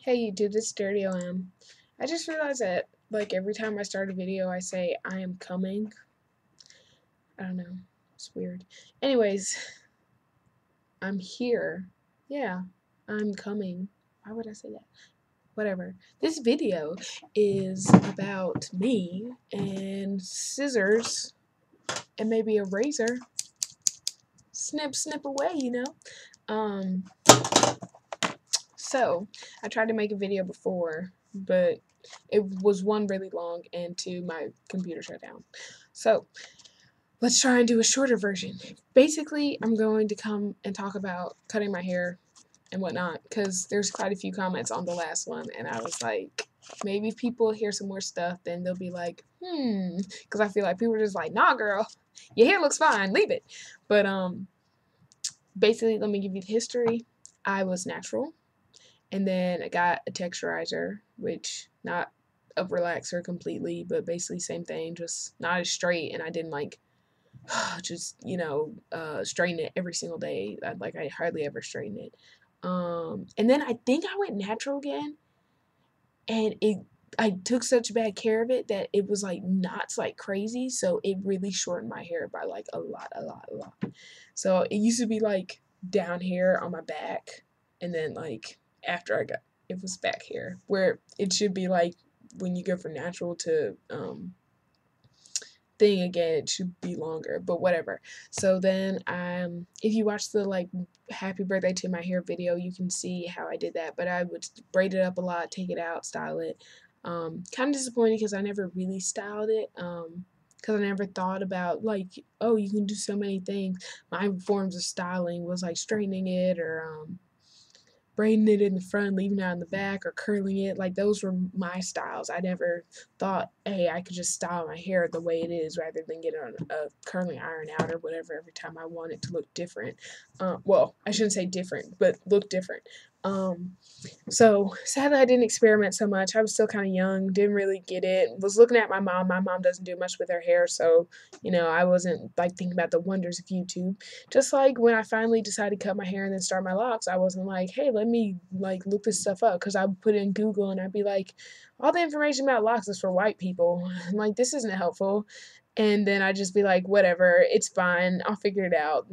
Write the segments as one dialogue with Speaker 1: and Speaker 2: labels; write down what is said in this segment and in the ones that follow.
Speaker 1: Hey YouTube, this is Dirty OM. I just realized that like every time I start a video I say I am coming. I don't know. It's weird. Anyways, I'm here. Yeah, I'm coming. Why would I say that? Whatever. This video is about me and scissors and maybe a razor. Snip, snip away, you know? Um, so I tried to make a video before, but it was one really long and two my computer shut down. So let's try and do a shorter version. Basically, I'm going to come and talk about cutting my hair and whatnot because there's quite a few comments on the last one, and I was like, maybe if people hear some more stuff, then they'll be like, because I feel like people are just like, nah, girl, your hair looks fine, leave it. But basically, let me give you the history. I was natural. And then I got a texturizer, which not a relaxer completely, but basically same thing, just not as straight. And I didn't like just straighten it every single day. I hardly ever straighten it. And then I think I went natural again, and I took such bad care of it that it was like knots like crazy. So it really shortened my hair by like a lot. So it used to be like down here on my back, and then like after I got it was back here where it should be like when you go from natural to thing again, it should be longer, but whatever. So then if you watch the like happy birthday to my hair video, you can see how I did that, but I would braid it up a lot, take it out, style it. Kind of disappointed because I never really styled it, because I never thought about like, oh, you can do so many things. My forms of styling was like straightening it or braiding it in the front, leaving it out in the back, or curling it. Like those were my styles. I never thought, hey, I could just style my hair the way it is rather than get on a curling iron out or whatever every time I want it to look different. Well, I shouldn't say different, but look different. So sadly I didn't experiment so much. I was still kind of young, didn't really get it. Was looking at my mom. My mom doesn't do much with her hair, so I wasn't like thinking about the wonders of YouTube. Just like when I finally decided to cut my hair and then start my locks, I wasn't like, hey, let me like look this stuff up, because I would put it in Google and I'd be like, all the information about locks is for white people. Like, this isn't helpful. And then I'd just be like, whatever, it's fine, I'll figure it out.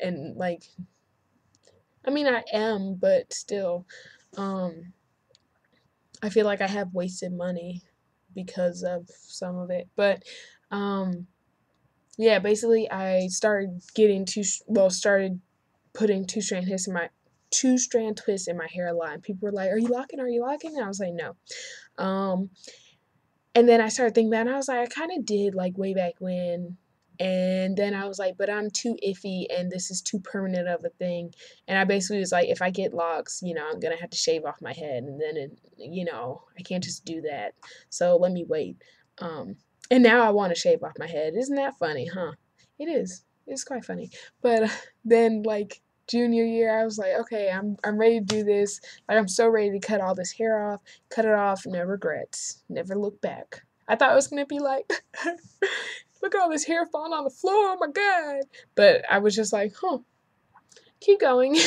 Speaker 1: And like, I mean, I am, but still, um, I feel like I have wasted money because of some of it. But, yeah, basically, I started getting started putting two strand twists in my hairline. People were like, "Are you locking? Are you locking?" And I was like, "No." Um, and then I started thinking about it, and I was like, I kind of did like way back when. And then I was like, but I'm too iffy and this is too permanent of a thing. And I basically was like, if I get locks, I'm going to have to shave off my head. And then, I can't just do that. So let me wait. Um, and now I want to shave off my head. Isn't that funny, huh? It is. It's quite funny. But then, like, junior year, I was like, okay, I'm ready to do this. Like, I'm so ready to cut all this hair off, cut it off, no regrets, never look back. I thought it was gonna be like, look at all this hair falling on the floor, oh my god. But I was just like, huh, keep going.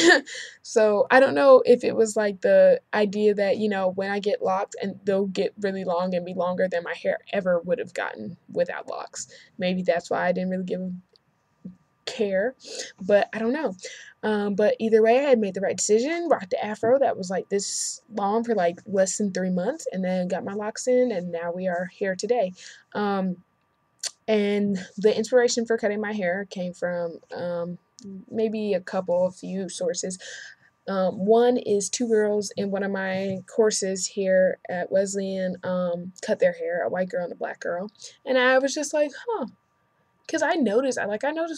Speaker 1: So I don't know if it was like the idea that, when I get locked and they'll get really long and be longer than my hair ever would have gotten without locks. Maybe that's why I didn't really give a care, but I don't know. But either way, I had made the right decision. Rocked the afro that was like this long for like less than 3 months, and then got my locks in, and now we are here today. And the inspiration for cutting my hair came from maybe a few sources. One is two girls in one of my courses here at Wesleyan cut their hair, a white girl and a black girl, and I was just like, huh. Because I notice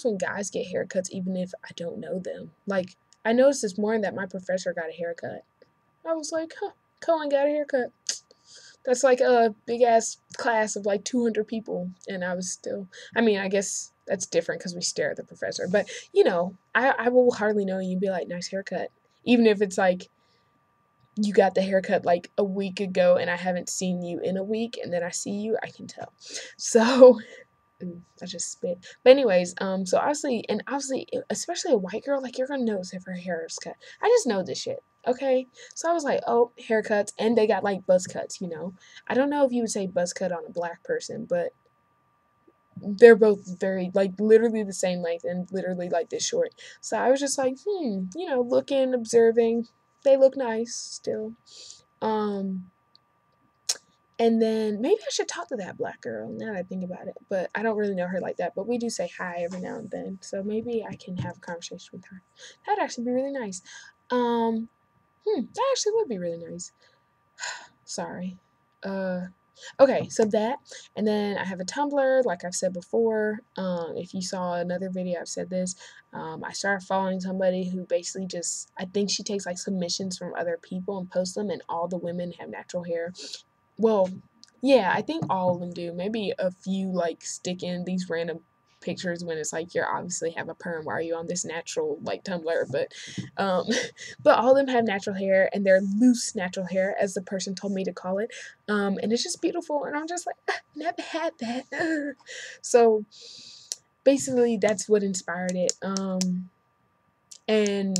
Speaker 1: when guys get haircuts, even if I don't know them. Like, I noticed this morning that my professor got a haircut. I was like, huh, Cohen got a haircut. That's like a big ass class of like 200 people. And I was still, I mean, I guess that's different because we stare at the professor. But, I will hardly know you and be like, nice haircut. Even if it's like, you got the haircut like a week ago and I haven't seen you in a week, and then I see you, I can tell. So I just spit. But anyways, so obviously, especially a white girl, like, you're gonna notice if her hair is cut. I just know this shit. Okay, so I was like, oh, haircuts, and they got like buzz cuts. I don't know if you would say buzz cut on a black person, but they're both very, like, literally the same length and literally like this short. So I was just like, looking, observing. They look nice still. Um, and then maybe I should talk to that black girl now that I think about it. But I don't really know her like that. But we do say hi every now and then. So maybe I can have a conversation with her. That'd actually be really nice. Um, that actually would be really nice. Sorry. Okay, so that, and then I have a Tumblr, like I've said before. If you saw another video, I've said this. I started following somebody who basically just, I think she takes like submissions from other people and posts them, and all the women have natural hair. Well, yeah, I think all of them do. Maybe a few like stick in these random pictures when it's like you're obviously have a perm. Why are you on this natural like Tumblr? Um, but all of them have natural hair, and they're loose natural hair, as the person told me to call it. And it's just beautiful, and I'm just like, never had that. So basically, that's what inspired it. And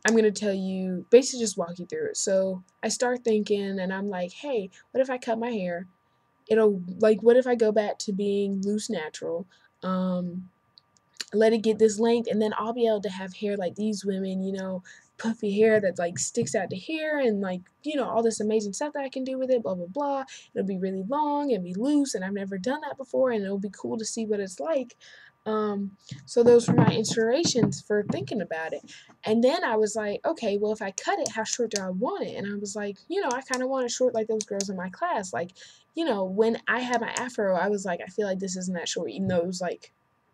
Speaker 1: I'm going to tell you, basically just walk you through it. So I start thinking, and I'm like, hey, what if I cut my hair? It'll, like, what if I go back to being loose natural? Let it get this length, and then I'll be able to have hair like these women, puffy hair that like sticks out to here, and like, all this amazing stuff that I can do with it, blah blah blah. It'll be really long and be loose, and I've never done that before, and it'll be cool to see what it's like. um so those were my inspirations for thinking about it. And then I was like, okay, well, if I cut it, how short do I want it? And I was like, I kind of want it short like those girls in my class. Like, when I had my afro, I was like, I feel like this isn't that short, even though it was like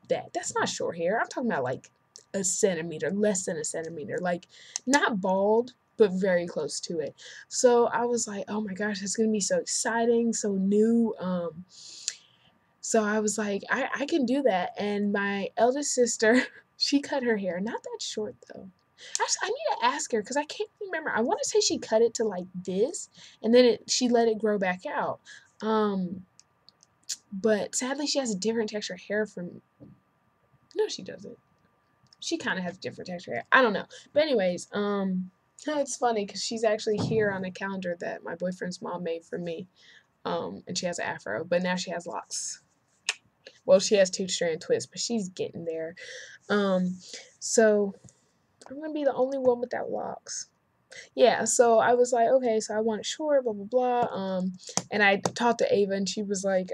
Speaker 1: that's not short hair. I'm talking about like a centimeter, less than a centimeter, like not bald, but very close to it. So I was like, oh my gosh, it's gonna be so exciting, so new. So I was like, I can do that. And my eldest sister, she cut her hair, not that short though. Actually, I need to ask her because I can't remember. I want to say she cut it to like this, and then she let it grow back out. But sadly, she has a different texture hair from. No, she doesn't. She kind of has different texture hair. I don't know. But anyways, it's funny because she's actually here on a calendar that my boyfriend's mom made for me. And she has an afro, but now she has locks. Well, she has two strand twists, but she's getting there. Um, so I'm gonna be the only one without locks. Yeah, so I was like, okay, so I want it short, blah blah blah. And I talked to Ava, and she was like,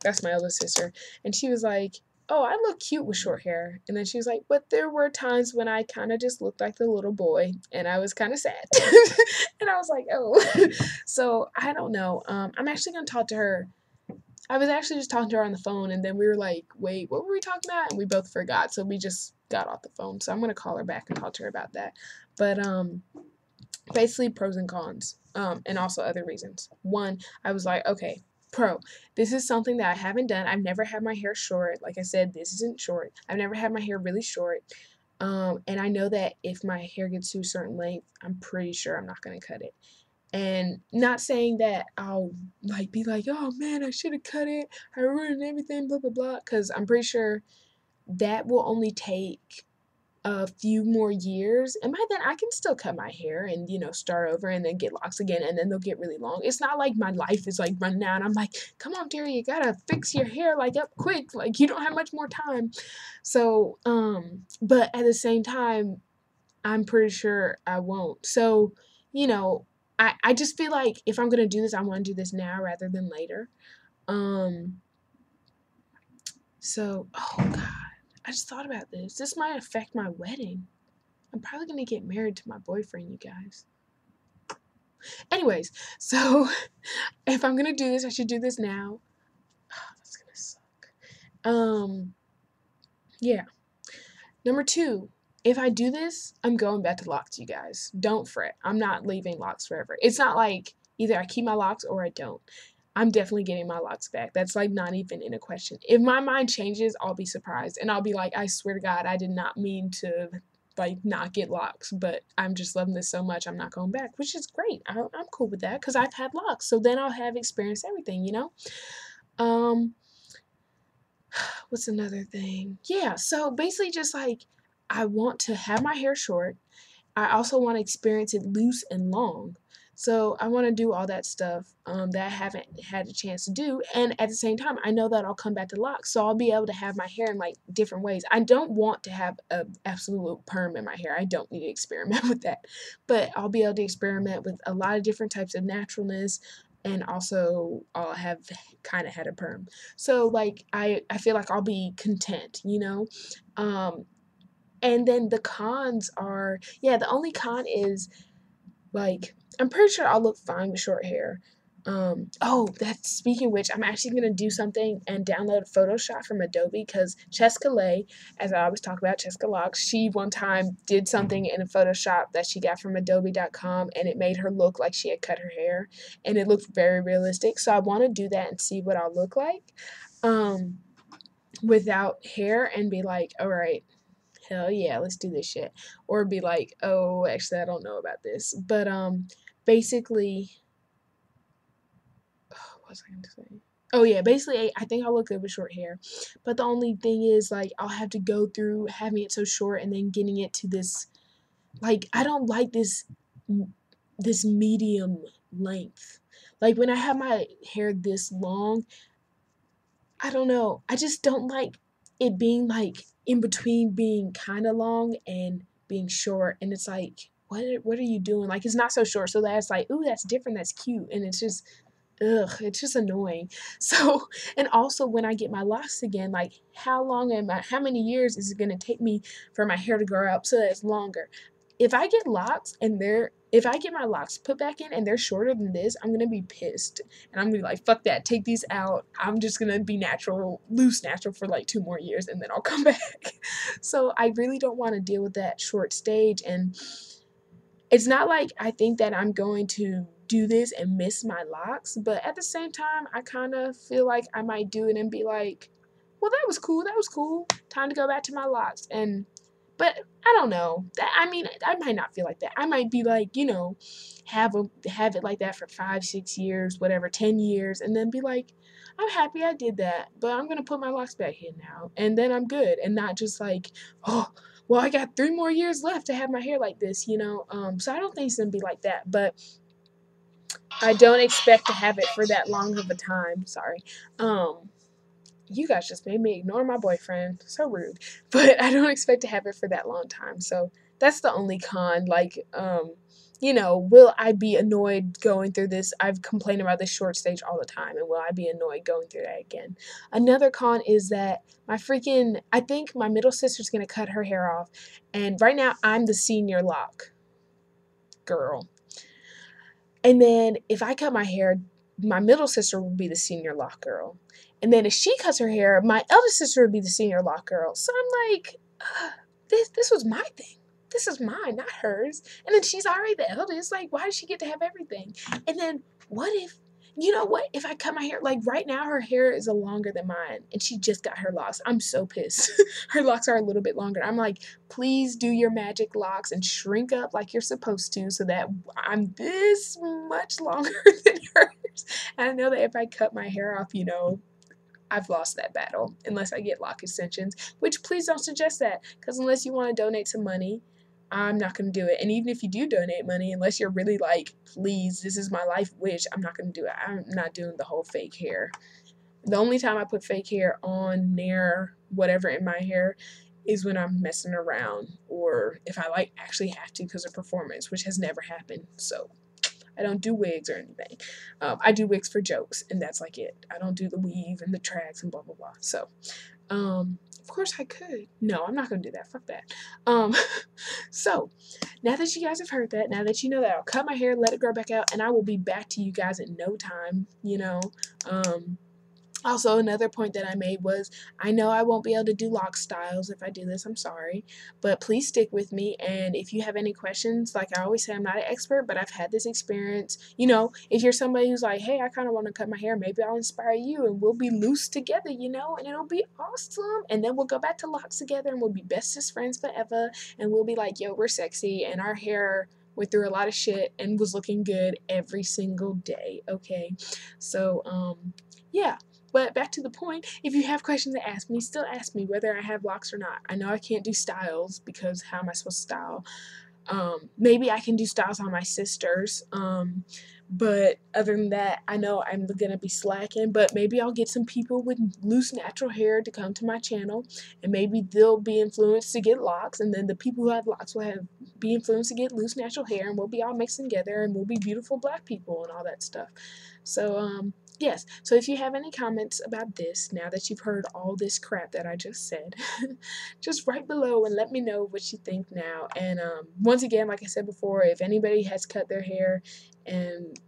Speaker 1: that's my eldest sister, and she was like, oh, I look cute with short hair. And then she was like, but there were times when I kind of just looked like the little boy, and I was kind of sad. And I was like, oh. So I don't know. I'm actually gonna talk to her. I was actually just talking to her on the phone, and then we were like, wait, what were we talking about? And we both forgot, so we just got off the phone. So I'm gonna call her back and talk to her about that. But basically pros and cons, and also other reasons. One, I was like, okay, pro, this is something that I haven't done. I've never had my hair short. Like I said, this isn't short. I've never had my hair really short. And I know that if my hair gets to a certain length, I'm pretty sure I'm not going to cut it. And not saying that I'll like be like, oh man, I should have cut it, I ruined everything, blah blah blah, because I'm pretty sure that will only take a few more years, and by then I can still cut my hair and start over and then get locks again, and then they'll get really long. It's not like my life is like running out. I'm like, come on, dearie, you gotta fix your hair like up quick, like you don't have much more time. So but at the same time, I'm pretty sure I won't. So you know I just feel like if I'm gonna do this, I want to do this now rather than later. um so, oh god, I just thought about this. This might affect my wedding. I'm probably gonna get married to my boyfriend, you guys. Anyways, so if I'm gonna do this, I should do this now. Oh, that's gonna suck. Yeah. Number two, if I do this, I'm going back to locks, you guys. Don't fret. I'm not leaving locks forever. It's not like either I keep my locks or I don't. I'm definitely getting my locks back. That's like not even in a question. If my mind changes, I'll be surprised, and I'll be like, I swear to God, I did not mean to like not get locks, but I'm just loving this so much, I'm not going back, which is great. I'm cool with that because I've had locks, so then I'll have experienced everything. Um, What's another thing? Yeah, so basically just like I want to have my hair short. I also want to experience it loose and long. So I want to do all that stuff that I haven't had a chance to do. And at the same time, I know that I'll come back to locks. So I'll be able to have my hair in like different ways. I don't want to have a absolute perm in my hair. I don't need to experiment with that. But I'll be able to experiment with a lot of different types of naturalness. And also I'll have kind of had a perm. So like I feel like I'll be content, you know? Um, and then the cons are, yeah, the only con is like I'm pretty sure I'll look fine with short hair. Oh, that's speaking of which, I'm actually gonna do something and download Photoshop from Adobe because Cheska Lay, as I always talk about, Cheska Locks, she one time did something in a Photoshop that she got from Adobe.com and it made her look like she had cut her hair and it looked very realistic. So I want to do that and see what I'll look like um, without hair and be like, all right, hell yeah, let's do this shit. Or be like, oh, actually, I don't know about this. But basically, what was I going to say? Oh yeah, basically, I think I'll look good with short hair. But the only thing is, like, I'll have to go through having it so short and then getting it to this. Like, I don't like this medium length. Like when I have my hair this long, I don't know. I just don't like it being like in between being kind of long and being short. And it's like, what are you doing? Like it's not so short, so that's like, ooh, that's different. That's cute, and it's just, ugh, it's just annoying. So, and also when I get my locks again, like how many years is it gonna take me for my hair to grow out so that it's longer? If I get locks and if I get my locks put back in and they're shorter than this, I'm gonna be pissed. And I'm gonna be like, fuck that, take these out. I'm just gonna be natural, loose natural for like 2 more years and then I'll come back. So I really don't wanna deal with that short stage. And it's not like I think that I'm going to do this and miss my locks, but at the same time, I kind of feel like I might do it and be like, well, that was cool. That was cool. Time to go back to my locks. And, but I don't know. That I mean, I might not feel like that. I might be like, have it like that for 5, 6 years, whatever, 10 years, and then be like, I'm happy I did that, but I'm gonna put my locks back in now, and then I'm good, and not just like, oh, well, I got 3 more years left to have my hair like this, you know? So I don't think it's gonna be like that, but I don't expect to have it for that long of a time. Sorry. Um, you guys just made me ignore my boyfriend. So rude. But I don't expect to have it for that long time. So that's the only con. Like, will I be annoyed going through this? I've complained about this short stage all the time, and will I be annoyed going through that again? Another con is that I think my middle sister's gonna cut her hair off, and right now I'm the senior lock girl. And then if I cut my hair, my middle sister will be the senior lock girl. And then if she cuts her hair, my eldest sister would be the senior lock girl. So I'm like, this was my thing. This is mine, not hers. And then she's already the eldest. Like, why does she get to have everything? And then what if, you know what? If I cut my hair, like right now, her hair is longer than mine, and she just got her locks. I'm so pissed. Her locks are a little bit longer. I'm like, please do your magic locks and shrink up like you're supposed to so that I'm this much longer than hers. And I know that if I cut my hair off, I've lost that battle unless I get lock extensions, which please don't suggest that because unless you want to donate some money, I'm not going to do it. And even if you do donate money, unless you're really like, please, this is my life wish, I'm not going to do it. I'm not doing the whole fake hair. The only time I put fake hair on, near, whatever in my hair is when I'm messing around or if I like actually have to because of performance, which has never happened. So I don't do wigs or anything. I do wigs for jokes, and that's like it. I don't do the weave and the tracks and blah blah blah. So, of course I could. No, I'm not gonna do that. Fuck that. Um, so now that you guys have heard that, now that you know that, I'll cut my hair, let it grow back out, and I will be back to you guys in no time. Also, another point that I made was I know I won't be able to do lock styles if I do this. I'm sorry. But please stick with me. And if you have any questions, like I always say, I'm not an expert, but I've had this experience. If you're somebody who's like, hey, I kind of want to cut my hair, maybe I'll inspire you and we'll be loose together, and it'll be awesome. And then we'll go back to locks together and we'll be bestest friends forever. And we'll be like, yo, we're sexy. And our hair went through a lot of shit and was looking good every single day. Okay. So, yeah. But back to the point, if you have questions to ask me, still ask me whether I have locks or not. I know I can't do styles because how am I supposed to style? Maybe I can do styles on my sisters. But other than that, I know I'm gonna be slacking. But maybe I'll get some people with loose natural hair to come to my channel, and maybe they'll be influenced to get locks, and then the people who have locks will be influenced to get loose natural hair, and we'll be all mixed together, and we'll be beautiful black people and all that stuff. So yes. So if you have any comments about this, now that you've heard all this crap that I just said, just write below and let me know what you think now. And once again, like I said before, if anybody has cut their hair and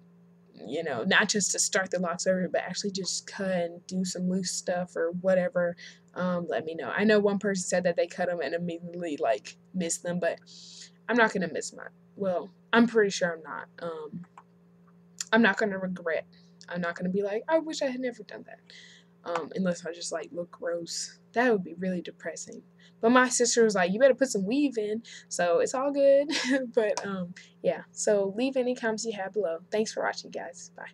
Speaker 1: not just to start the locks over, but actually just cut and do some loose stuff or whatever, let me know. I know one person said that they cut them and immediately like missed them, but I'm not gonna miss mine. Well, I'm pretty sure I'm not. I'm not gonna regret. I'm not gonna be like, I wish I had never done that. Unless I just like look gross. That would be really depressing. But my sister was like, you better put some weave in, so it's all good. But yeah, so leave any comments you have below. Thanks for watching, guys. Bye.